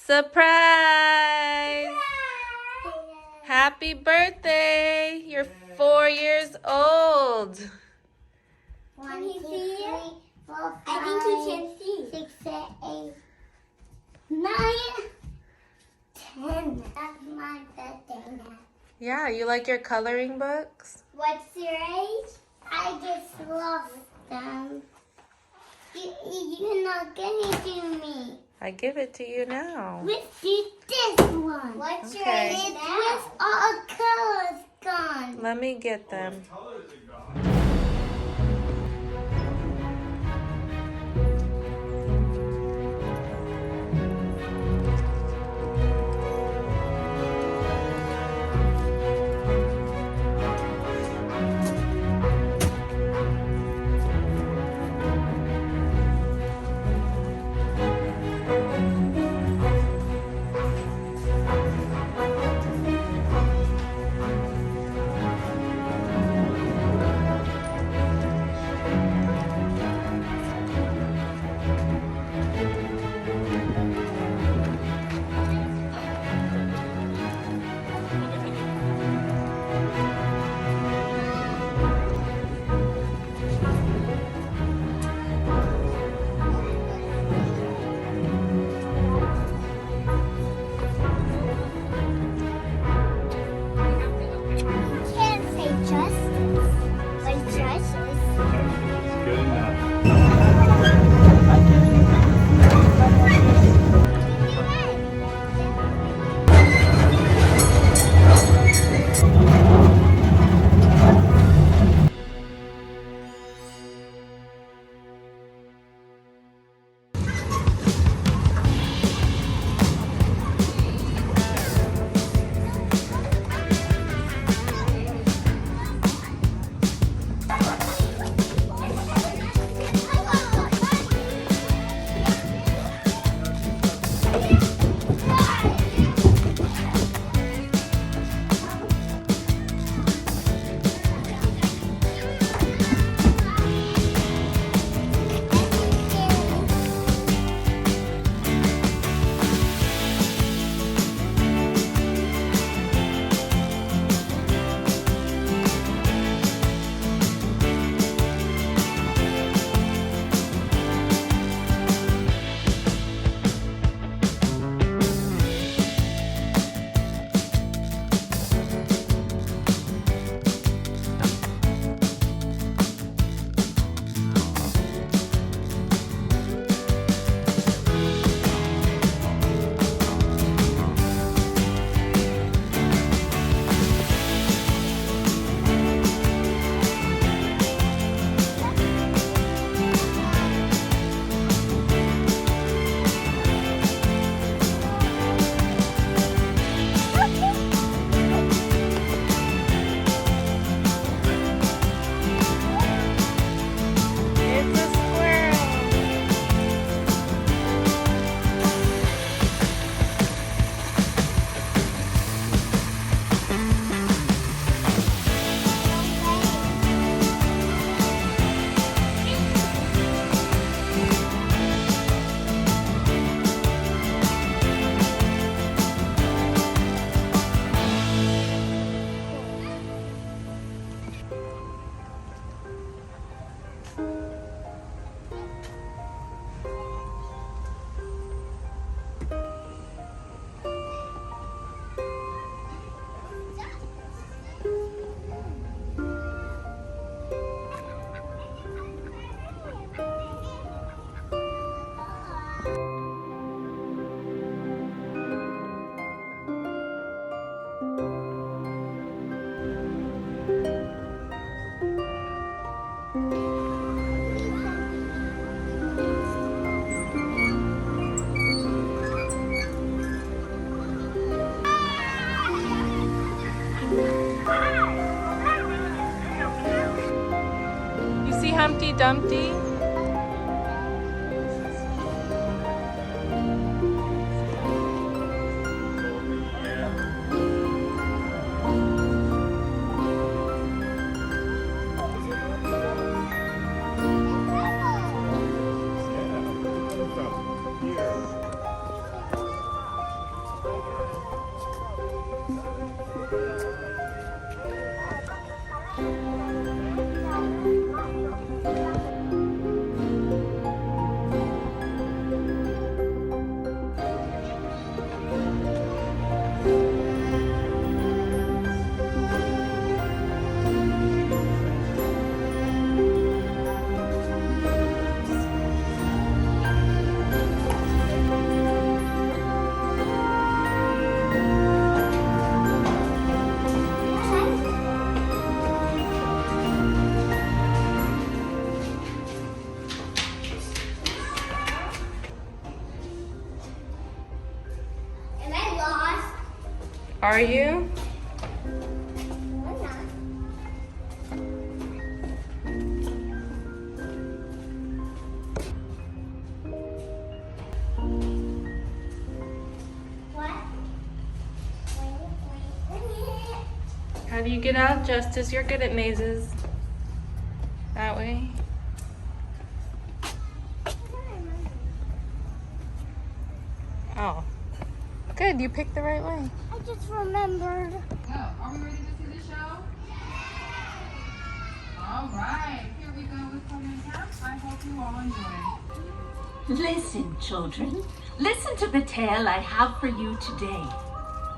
Surprise! Happy birthday! You're 4 years old. Can he see it? 4, 5, I think he can see. 6, 7, 8, 9, 10. That's my birthday now. Yeah, you like your coloring books? What's your age? I just lost them. You're not giving it to me. I give it to you now. Let's do this one. What's your Okay. age now? It's all colors gone. Let me get them. Humpty Dumpty? Are you? Why not? What? Wait. How do you get out, Justice? You're good at mazes. That way. Oh. Good, you picked the right way. I just remembered. So, are we ready to see the show? All right, here we go with some recaps. I hope you all enjoy. Listen, children. Listen to the tale I have for you today.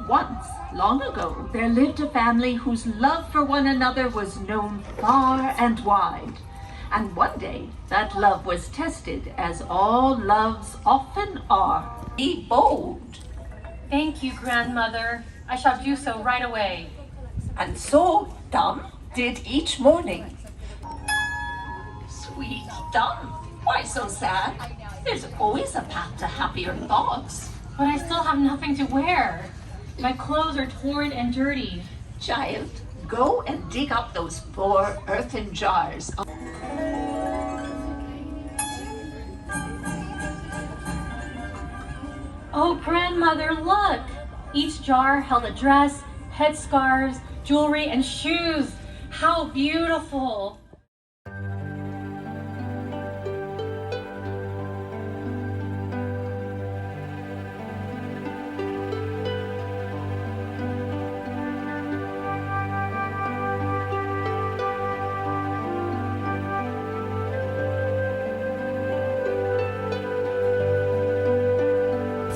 Once, long ago, there lived a family whose love for one another was known far and wide. And one day, that love was tested, as all loves often are. Be bold. Thank you, grandmother. I shall do so right away. And so, Dum did each morning. Sweet Dum, why so sad? There's always a path to happier thoughts. But I still have nothing to wear. My clothes are torn and dirty. Child, go and dig up those 4 earthen jars. Oh, grandmother, look! Each jar held a dress, headscarves, jewelry, and shoes. How beautiful!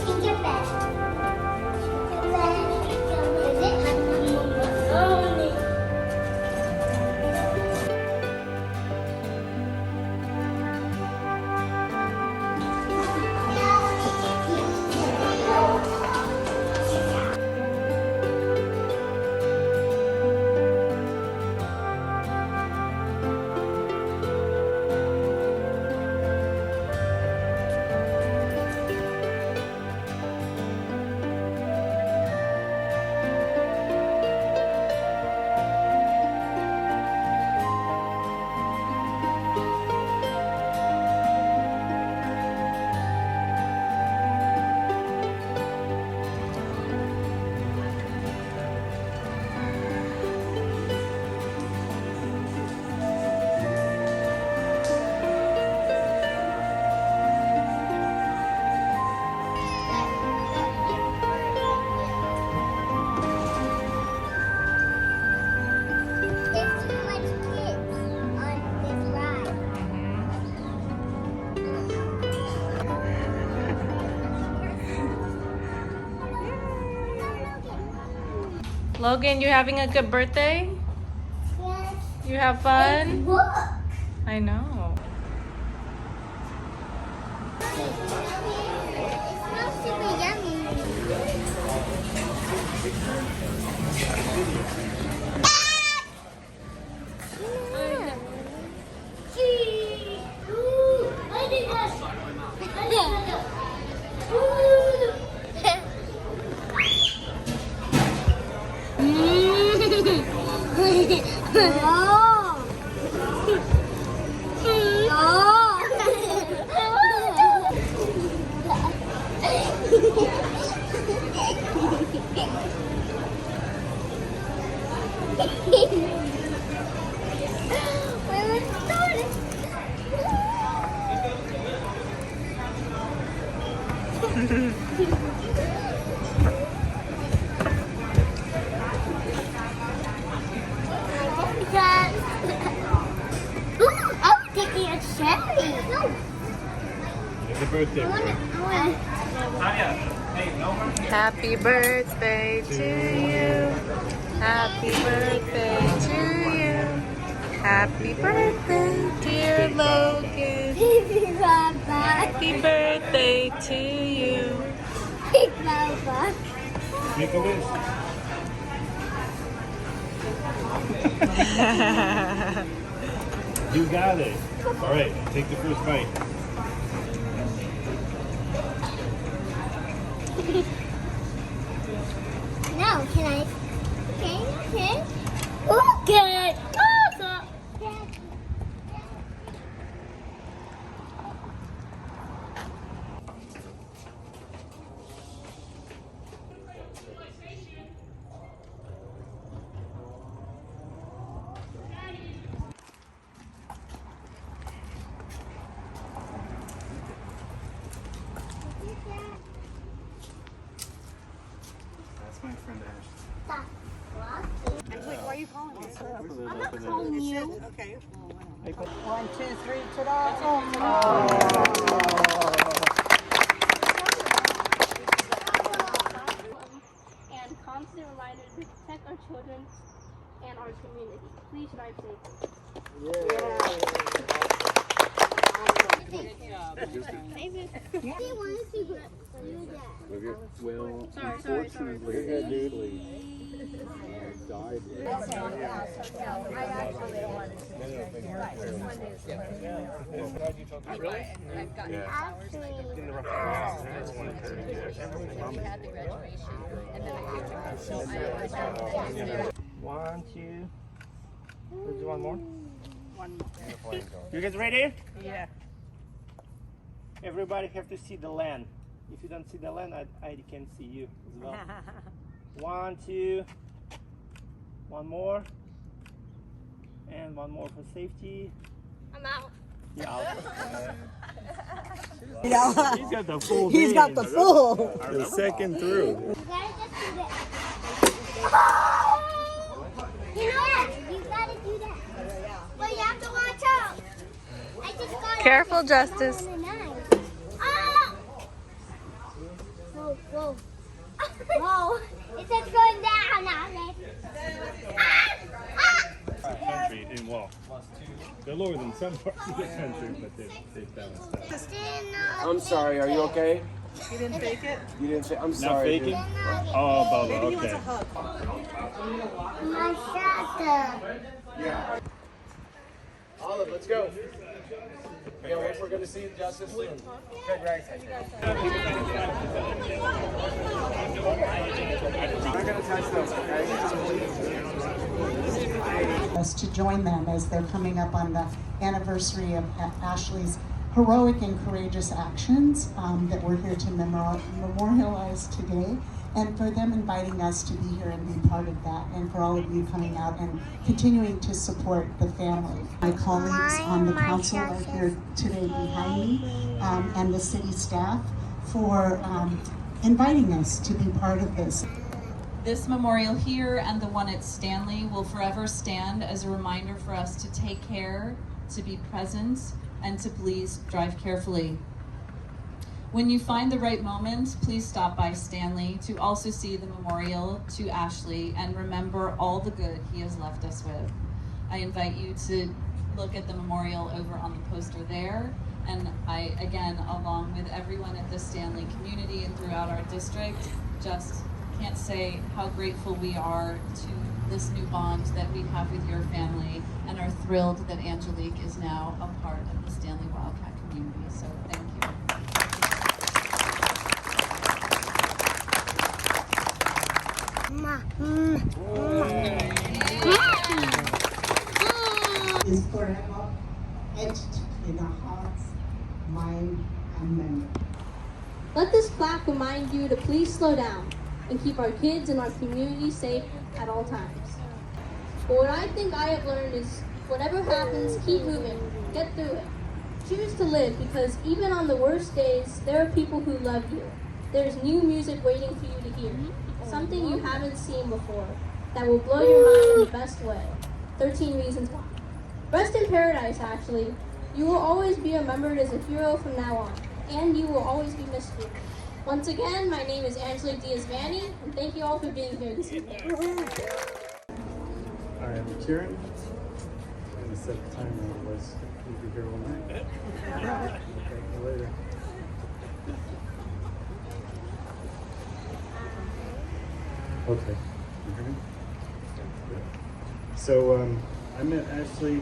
Take your bed. There's too much kids on this ride. Logan, you having a good birthday? Yes. You have fun? Look. I know. It smells super yummy. I'm taking a cherry. It's a birthday. Happy birthday to you. Happy birthday to you. Happy birthday, dear Logan. Happy birthday to you. Make a wish. You got it. All right, take the first bite. No. Can I? Okay. Okay. Oh, so. That's my friend Ash. Stop. I'm not calling you. Okay. 1, 2, 3, ta-da! And constant reminder to protect our children and our community. Please drive safely. They wanted to do that. Well, Sorry. unfortunately, died. One, two. Let's do one more. You guys ready? Yeah. Everybody have to see the land. If you don't see the land, I can see you as well. One, two. One more. And one more for safety. I'm out. You're out. Yeah. He's got the full He's got the full. The second through. You gotta just do that. You know what? You gotta do that. But you have to watch out. I just got Careful, Justice. Ah! Whoa, whoa. Whoa. It's just going down now. Country in well. They're lower than some parts of the country, but they've balanced out. I'm sorry, are you okay? You didn't fake it? You didn't say, I'm Not sorry. faking? dude. Oh, Bubba, Maybe he wants a okay. hug. My shelter. Olive, let's go. Yeah, we're going to see Justice soon. Good, right. I'm not going to touch those, okay? Us to join them as they're coming up on the anniversary of Ashley's heroic and courageous actions that we're here to memorialize today, and for them inviting us to be here and be part of that, and for all of you coming out and continuing to support the family. My colleagues on the council are here today behind me, and the city staff for inviting us to be part of this. This memorial here and the one at Stanley will forever stand as a reminder for us to take care, to be present, and to please drive carefully. When you find the right moment, please stop by Stanley to also see the memorial to Ashley and remember all the good he has left us with. I invite you to look at the memorial over on the poster there, and I, again, along with everyone at the Stanley community and throughout our district, just can't say how grateful we are to this new bond that we have with your family, and are thrilled that Angelique is now a part of the Stanley Wildcat community. So thank you. Is forever etched in our hearts, mind, and memory. Let this plaque remind you to please slow down and keep our kids and our community safe at all times. But what I think I have learned is whatever happens, keep moving, get through it. Choose to live, because even on the worst days, there are people who love you. There's new music waiting for you to hear, something you haven't seen before, that will blow your mind in the best way. 13 Reasons Why. Rest in paradise, Ashley. You will always be remembered as a hero from now on, and you will always be missed here. Once again, my name is Angelique Diaz-Vanny, and thank you all for being here this evening. All right, I'm Kieran. I'm going to set the timer. Otherwise, we'll be here all night. Okay, see you later. Okay. You hear me? So I met Ashley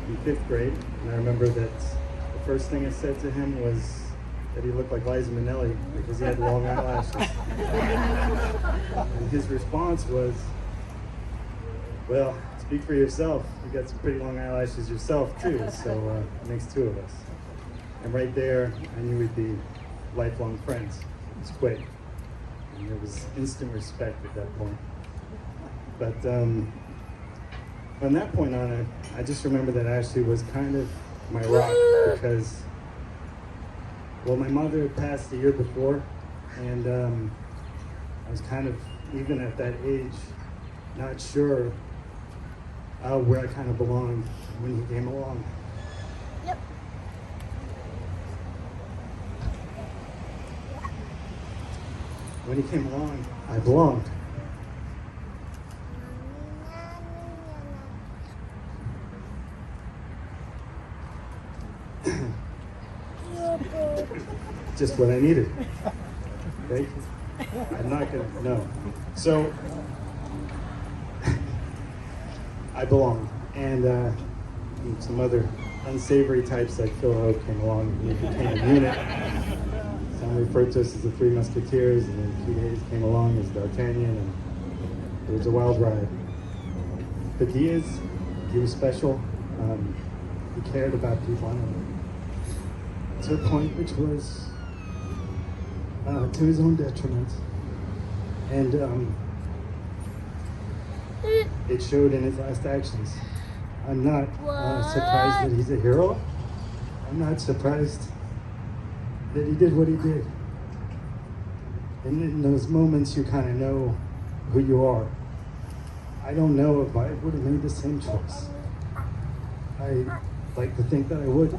in 5th grade, and I remember that the first thing I said to him was, that he looked like Liza Minnelli because he had long eyelashes. And his response was, well, speak for yourself. You got some pretty long eyelashes yourself too, so it makes two of us. And right there, I knew we'd be lifelong friends. It was quick. And there was instant respect at that point. But from that point on, I just remember that Ashley was kind of my rock because, well, my mother had passed the year before, and I was kind of, even at that age, not sure where I kind of belonged when he came along. Yep. When he came along, I belonged. Just what I needed. Okay? I'm not gonna, no. So, I belong. And some other unsavory types like Phil Hope came along and we became a unit. Some referred to us as the Three Musketeers, and then Pete Hayes came along as D'Artagnan, and it was a wild ride. But he was special. He cared about people to a point which was to his own detriment. And it showed in his last actions. I'm not surprised that he's a hero. I'm not surprised that he did what he did. And in those moments, you kind of know who you are. I don't know if I would have made the same choice. I like to think that I would.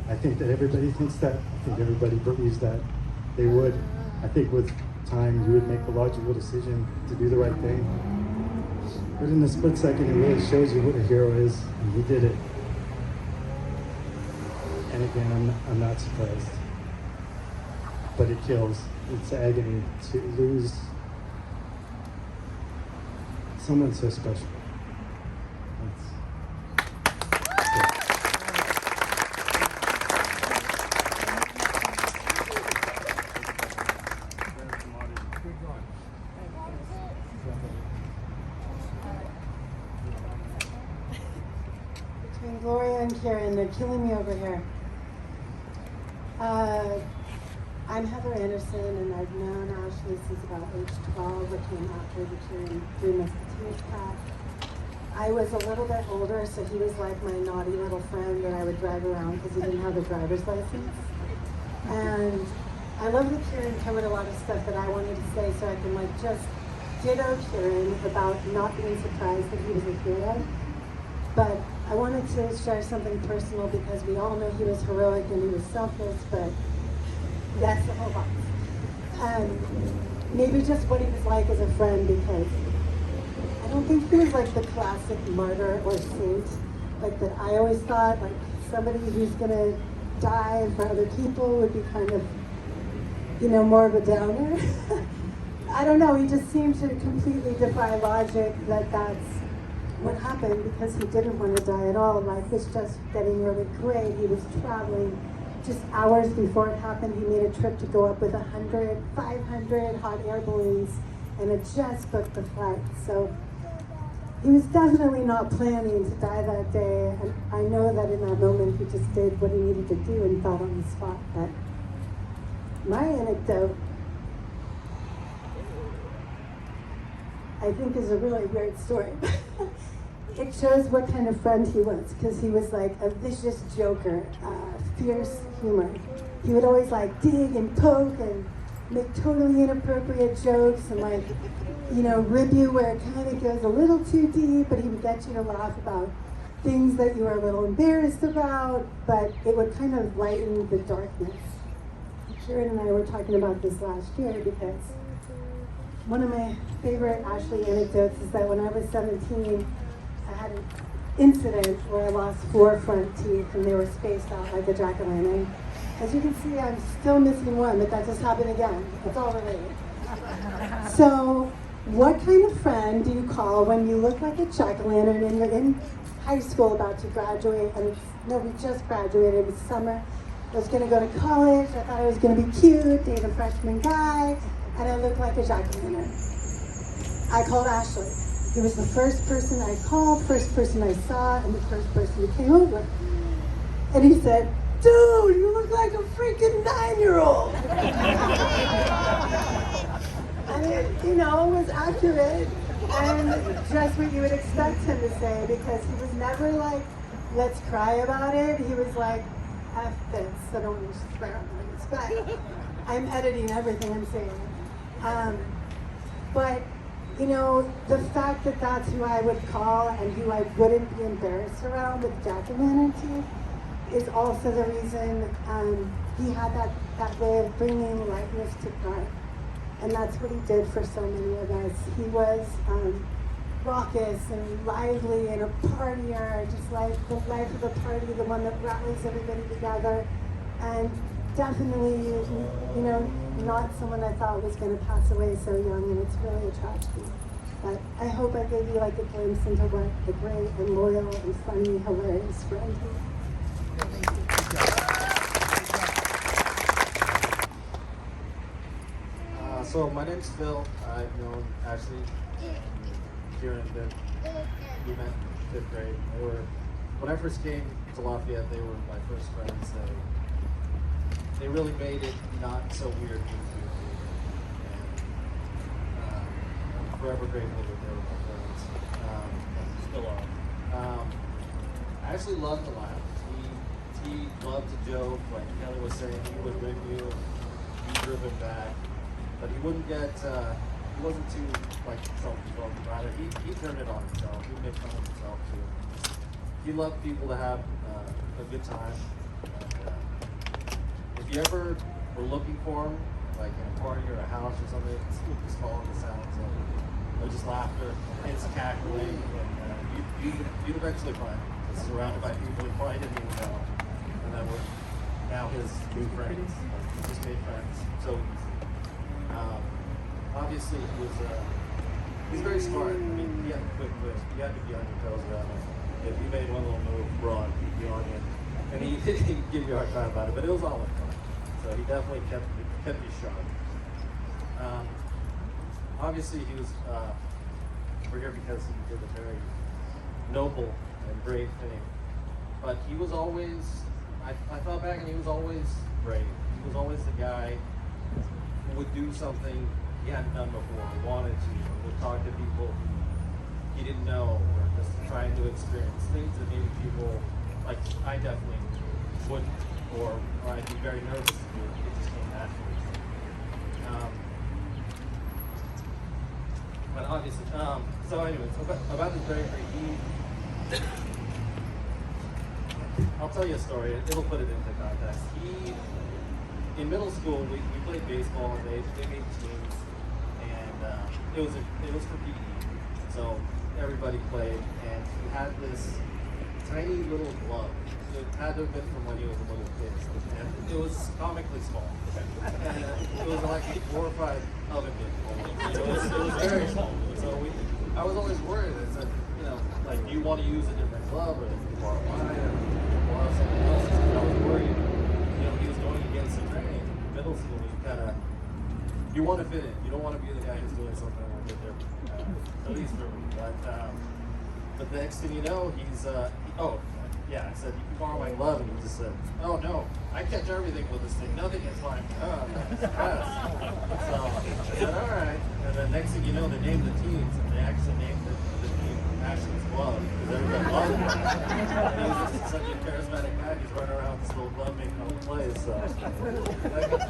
I think that everybody thinks that. I think everybody believes that they would. I think with time, you would make the logical decision to do the right thing. But in a split second, it really shows you what a hero is, and he did it. And again, I'm not surprised. But it kills. It's agony to lose someone so special. Between Gloria and Karen, they're killing me over here. I'm Heather Anderson, and I've known Ashley since about age 12, that came after the Three Musketeers pack. I was a little bit older, so he was like my naughty little friend that I would drag around because he didn't have a driver's license. And I love that Karen covered a lot of stuff that I wanted to say, so I can like just ditto Karen about not being surprised that he was a hero. But I wanted to share something personal because we all know he was heroic and he was selfless, but that's a whole lot. Maybe just what he was like as a friend, because I don't think he was like the classic martyr or saint, like that I always thought, like somebody who's gonna die for other people would be kind of, you know, more of a downer. I don't know, he just seemed to completely defy logic that that's what happened, because he didn't want to die at all. Life was just getting really great. He was traveling. Just hours before it happened, he made a trip to go up with 100, 500 hot air balloons, and had just booked the flight. So he was definitely not planning to die that day. And I know that in that moment, he just did what he needed to do and fell on the spot. But my anecdote, I think, is a really weird story. It shows what kind of friend he was, because he was like a vicious joker, fierce humor. He would always like dig and poke and make totally inappropriate jokes and like, you know, rib you where it kind of goes a little too deep, but he would get you to laugh about things that you were a little embarrassed about, but it would kind of lighten the darkness. Karen and I were talking about this last year because one of my favorite Ashley anecdotes is that when I was 17, I had an incident where I lost 4 front teeth and they were spaced out like a jack-o'-lantern. As you can see, I'm still missing one, but that just happened again. It's all related. So, what kind of friend do you call when you look like a jack-o'-lantern and you're in high school about to graduate, and we just graduated, it was summer, I was gonna go to college. I thought I was gonna be cute, date a freshman guy, and I looked like a jack-o'-lantern. I called Ashley. He was the first person I called, first person I saw, and the first person who came over. And he said, "Dude, you look like a freaking 9-year-old." And it, was accurate and just what you would expect him to say, because he was never like, "Let's cry about it." He was like, "F this." I don't want to swear on this, but I'm editing everything I'm saying. But the fact that that's who I would call and who I wouldn't be embarrassed around with jack-o'-lantern teeth is also the reason he had that way of bringing lightness to crime. And that's what he did for so many of us. He was raucous and lively and a partier, just like the life of the party, the one that rallies everybody together. And definitely, not someone I thought was going to pass away so young, and it's really a tragedy. But I hope I gave you like a glimpse into what a great and loyal and funny, hilarious friend he is. So my name's Phil. I've known Ashley, Kieran, we met in 5th grade. When I first came to Lafayette, they were my first friends. They really made it not so weird. I'm forever grateful that they were my friends. Still are. Ashley loved to laugh. He loved to joke. Like Kelly was saying, he would rib you, you driven back. But he wouldn't get, he wasn't too, self-controlled about it. He turned it on himself. He would make fun of himself, too. He loved people to have a good time. And, if you ever were looking for him, like in a party or a house or something, just follow the sounds of just laughter, it's cackling, and you'd eventually find him. He's surrounded by people he probably didn't even know. And that were now his new friends. He just made friends. So obviously he's very smart. I mean, he had a quick wit. You had to be on your toes about him. If you made one little move wrong, he'd be on you. And he'd give you a hard time about it, but it was all in fun. So he definitely kept you sharp. Obviously he was, we're here because he did a very noble and brave thing. But he was always, I thought back, and he was always brave. He was always the guy who would do something he hadn't done before, wanted to, or would talk to people he didn't know, or just trying to experience things that maybe people, like I definitely wouldn't, or I'd be very nervous to do it. It just came naturally. But obviously, so anyways, about this bravery, I'll tell you a story, it'll put it into context. In middle school, we played baseball, and they made teams, and it was for PE. So everybody played, and he had this tiny little glove. It had to have been from when he was a little kid, and it was comically small. And it was like 4 or 5 oven mitts. It was very small. So I was always worried. I said, like, do you want to use a different glove, or do you borrow mine, or borrow something else? And I was worried. He was going against the grain. In middle school, you want to fit in. You don't want to be the guy who's doing something a little bit different. At least for me. But the next thing you know, I said, you can borrow my glove, and he just said, oh no, I catch everything with this thing. Nothing is like, that's the best. So I said, all right. And then next thing you know, they named the teams, and they actually named the team Ashley's Glove, because everybody loved him. And he was just such a charismatic guy. He's running around with this little glove making all the plays. So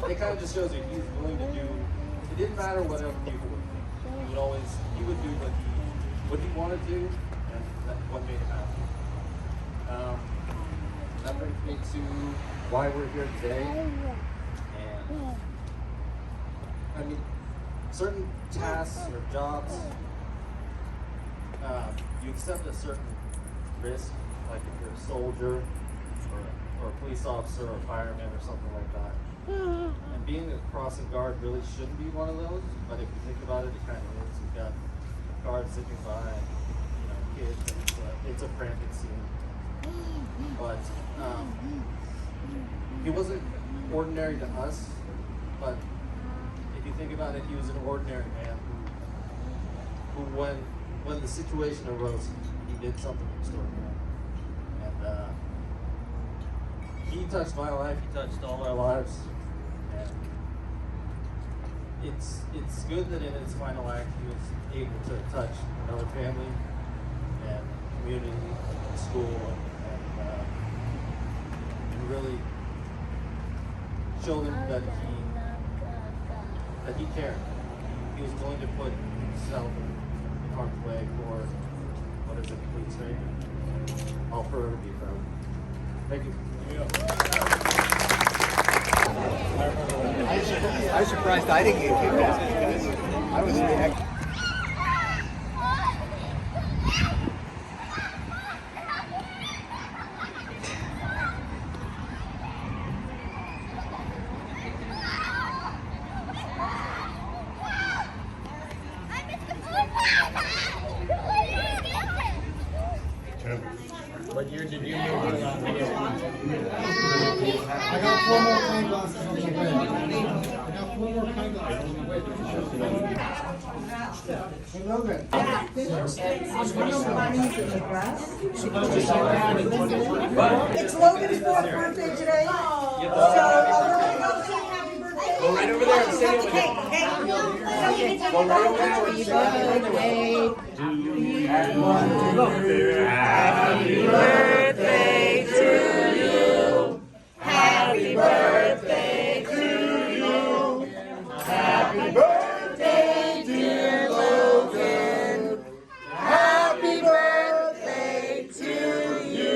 it kind of just shows you he's willing to do. It didn't matter whatever people would think. He would do what he wanted to, and that's what made him happy. That brings me to why we're here today. And I mean, certain tasks or jobs, you accept a certain risk, like if you're a soldier or a police officer or a fireman or something like that. And being a crossing guard really shouldn't be one of those, but if you think about it, it kind of is. You've got guards zipping by, kids, and it's a frantic scene. But he wasn't ordinary to us, but if you think about it, he was an ordinary man who when the situation arose, he did something extraordinary. And he touched my life, he touched all our lives. And it's good that in his final act he was able to touch another family and community and school and really show them that he cared. He was willing to put himself in harm's way for what is a complete stranger. I'll forever be proud. Thank you. I'm surprised I didn't get kicked out. I was reacting. What year did you move? I got 4 more pint glasses on the way. I got 4 more pint glasses on the way. Hey, Logan. It's Logan's 4th birthday today. So we're going to go sing happy birthday. Go right over there and sing it with him. Go right over there and sing it. Happy birthday to you. Happy birthday to you. Happy birthday, dear Logan. Happy birthday to you.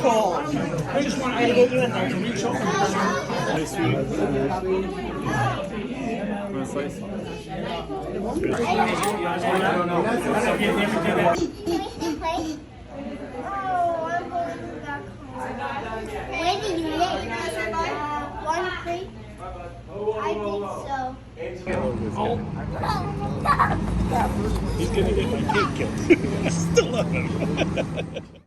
Cool. I just want to get you in there to reach over. Nice sweet. Where did you live? 1 3? I think so. He's gonna get my cake killed. I still love him.